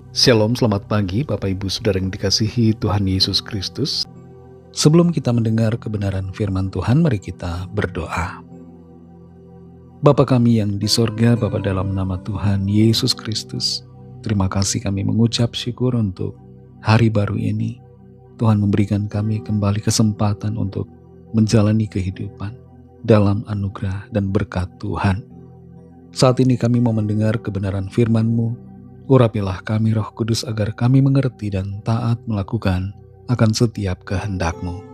Shalom, selamat pagi Bapak Ibu Saudara yang dikasihi Tuhan Yesus Kristus. Sebelum kita mendengar kebenaran firman Tuhan, mari kita berdoa. Bapa kami yang di sorga, Bapa dalam nama Tuhan Yesus Kristus, terima kasih kami mengucap syukur untuk hari baru ini. Tuhan memberikan kami kembali kesempatan untuk menjalani kehidupan dalam anugerah dan berkat Tuhan. Saat ini kami mau mendengar kebenaran firman-Mu. Urapilah kami Roh Kudus agar kami mengerti dan taat melakukan akan setiap kehendak-Mu.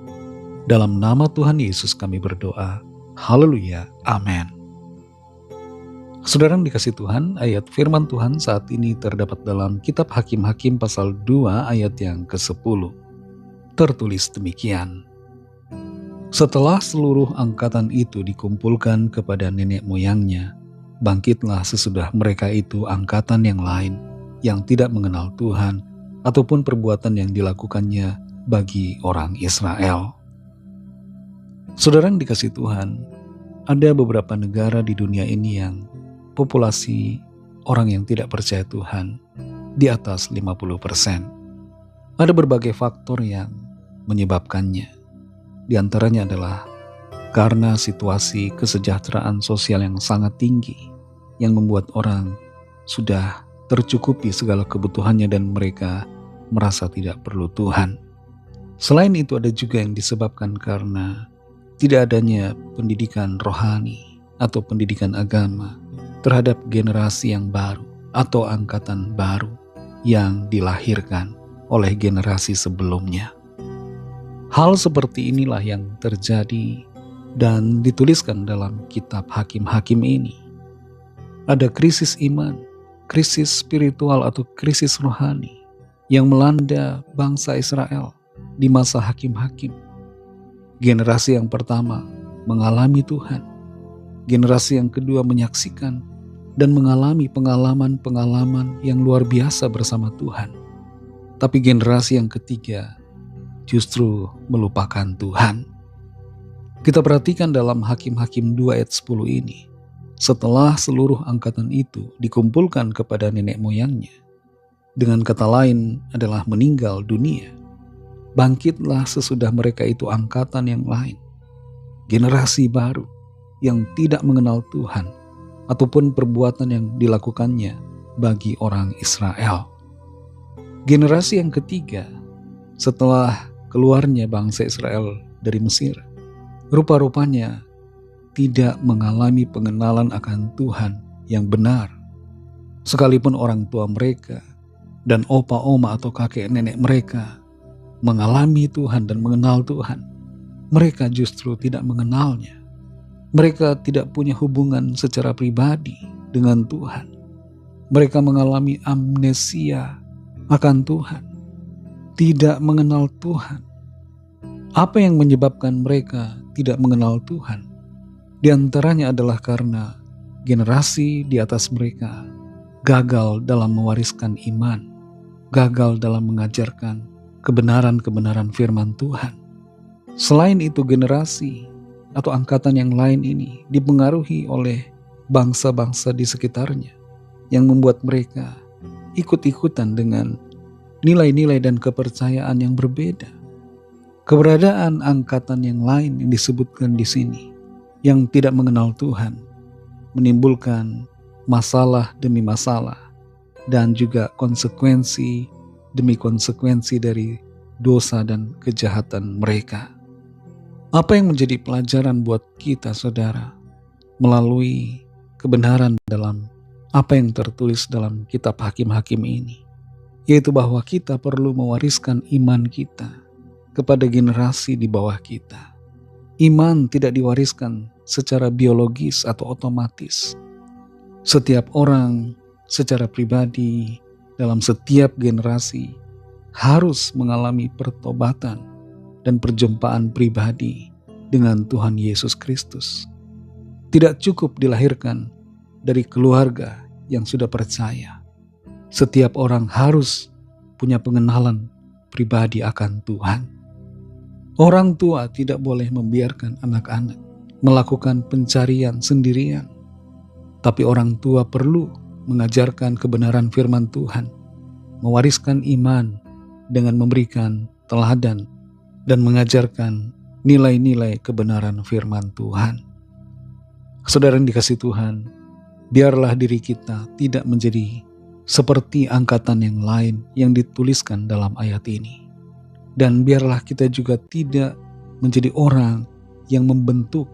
Dalam nama Tuhan Yesus kami berdoa. Haleluya. Amin. Saudara yang dikasih Tuhan, ayat firman Tuhan saat ini terdapat dalam kitab Hakim-Hakim pasal 2 ayat yang ke-10. Tertulis demikian. Setelah seluruh angkatan itu dikumpulkan kepada nenek moyangnya, bangkitlah sesudah mereka itu angkatan yang lain yang tidak mengenal Tuhan ataupun perbuatan yang dilakukannya bagi orang Israel. Saudara yang dikasih Tuhan, ada beberapa negara di dunia ini yang populasi orang yang tidak percaya Tuhan di atas 50%. Ada berbagai faktor yang menyebabkannya. Di antaranya adalah karena situasi kesejahteraan sosial yang sangat tinggi yang membuat orang sudah tercukupi segala kebutuhannya dan mereka merasa tidak perlu Tuhan. Selain itu ada juga yang disebabkan karena tidak adanya pendidikan rohani atau pendidikan agama terhadap generasi yang baru atau angkatan baru yang dilahirkan oleh generasi sebelumnya. Hal seperti inilah yang terjadi dan dituliskan dalam kitab Hakim-Hakim ini. Ada krisis iman, krisis spiritual atau krisis rohani yang melanda bangsa Israel di masa Hakim-Hakim. Generasi yang pertama mengalami Tuhan. Generasi yang kedua menyaksikan dan mengalami pengalaman-pengalaman yang luar biasa bersama Tuhan. Tapi generasi yang ketiga justru melupakan Tuhan. Kita perhatikan dalam Hakim-Hakim 2 ayat 10 ini. Setelah seluruh angkatan itu dikumpulkan kepada nenek moyangnya, dengan kata lain adalah meninggal dunia, bangkitlah sesudah mereka itu angkatan yang lain, generasi baru yang tidak mengenal Tuhan ataupun perbuatan yang dilakukannya bagi orang Israel. Generasi yang ketiga, setelah keluarnya bangsa Israel dari Mesir, rupa-rupanya tidak mengalami pengenalan akan Tuhan yang benar. Sekalipun orang tua mereka dan opa-oma atau kakek nenek mereka mengalami Tuhan dan mengenal Tuhan, mereka justru tidak mengenalnya. Mereka tidak punya hubungan secara pribadi dengan Tuhan. Mereka mengalami amnesia akan Tuhan, tidak mengenal Tuhan. Apa yang menyebabkan mereka tidak mengenal Tuhan? Di antaranya adalah karena generasi di atas mereka gagal dalam mewariskan iman, gagal dalam mengajarkan kebenaran-kebenaran firman Tuhan. Selain itu, generasi atau angkatan yang lain ini dipengaruhi oleh bangsa-bangsa di sekitarnya yang membuat mereka ikut-ikutan dengan nilai-nilai dan kepercayaan yang berbeda. Keberadaan angkatan yang lain yang disebutkan di sini yang tidak mengenal Tuhan menimbulkan masalah demi masalah dan juga konsekuensi demi konsekuensi dari dosa dan kejahatan mereka. Apa yang menjadi pelajaran buat kita, saudara, melalui kebenaran dalam apa yang tertulis dalam kitab Hakim-Hakim ini, yaitu bahwa kita perlu mewariskan iman kita kepada generasi di bawah kita. Iman tidak diwariskan secara biologis atau otomatis. Setiap orang secara pribadi dalam setiap generasi harus mengalami pertobatan dan perjumpaan pribadi dengan Tuhan Yesus Kristus. Tidak cukup dilahirkan dari keluarga yang sudah percaya. Setiap orang harus punya pengenalan pribadi akan Tuhan. Orang tua tidak boleh membiarkan anak-anak melakukan pencarian sendirian. Tapi orang tua perlu mengajarkan kebenaran firman Tuhan mewariskan iman dengan memberikan teladan dan mengajarkan nilai-nilai kebenaran firman Tuhan. Saudara yang dikasihi Tuhan, biarlah diri kita tidak menjadi seperti angkatan yang lain yang dituliskan dalam ayat ini. Dan biarlah kita juga tidak menjadi orang yang membentuk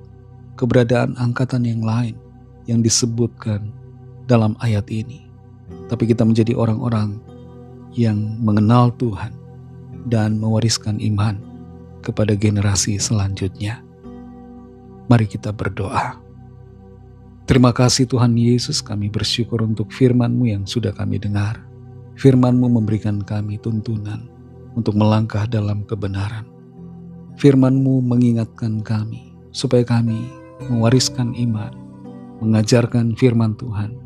keberadaan angkatan yang lain yang disebutkan dalam ayat ini. Tapi kita menjadi orang-orang yang mengenal Tuhan dan mewariskan iman kepada generasi selanjutnya. Mari kita berdoa. Terima kasih Tuhan Yesus, kami bersyukur untuk firman-Mu yang sudah kami dengar. Firman-Mu memberikan kami tuntunan untuk melangkah dalam kebenaran. Firman-Mu mengingatkan kami supaya kami mewariskan iman, mengajarkan firman Tuhan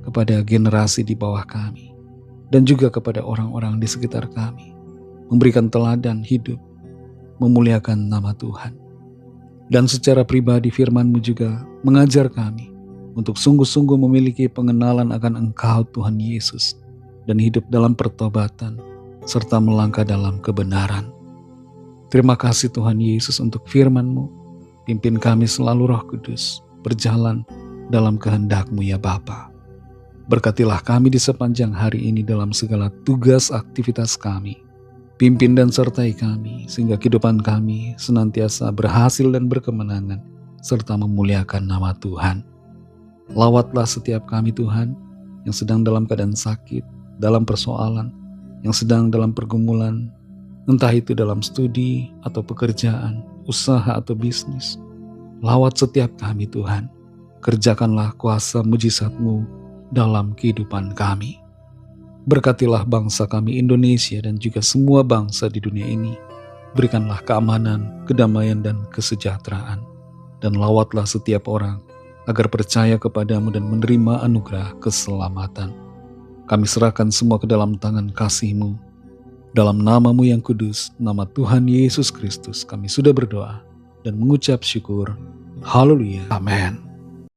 kepada generasi di bawah kami dan juga kepada orang-orang di sekitar kami, memberikan teladan hidup, memuliakan nama Tuhan. Dan secara pribadi firman-Mu juga mengajar kami untuk sungguh-sungguh memiliki pengenalan akan Engkau Tuhan Yesus dan hidup dalam pertobatan serta melangkah dalam kebenaran. Terima kasih Tuhan Yesus untuk firman-Mu. Pimpin kami selalu Roh Kudus berjalan dalam kehendak-Mu ya Bapa. Berkatilah kami di sepanjang hari ini dalam segala tugas aktivitas kami. Pimpin dan sertai kami sehingga kehidupan kami senantiasa berhasil dan berkemenangan serta memuliakan nama Tuhan. Lawatlah setiap kami Tuhan yang sedang dalam keadaan sakit, dalam persoalan, yang sedang dalam pergumulan, entah itu dalam studi atau pekerjaan, usaha atau bisnis. Lawat setiap kami Tuhan, kerjakanlah kuasa mujizat-Mu dalam kehidupan kami. Berkatilah bangsa kami Indonesia dan juga semua bangsa di dunia ini. Berikanlah keamanan, kedamaian dan kesejahteraan. Dan lawatlah setiap orang agar percaya kepadamu dan menerima anugerah keselamatan. Kami serahkan semua ke dalam tangan kasih-Mu. Dalam nama-Mu yang kudus, nama Tuhan Yesus Kristus, kami sudah berdoa dan mengucap syukur. Haleluya. Amin.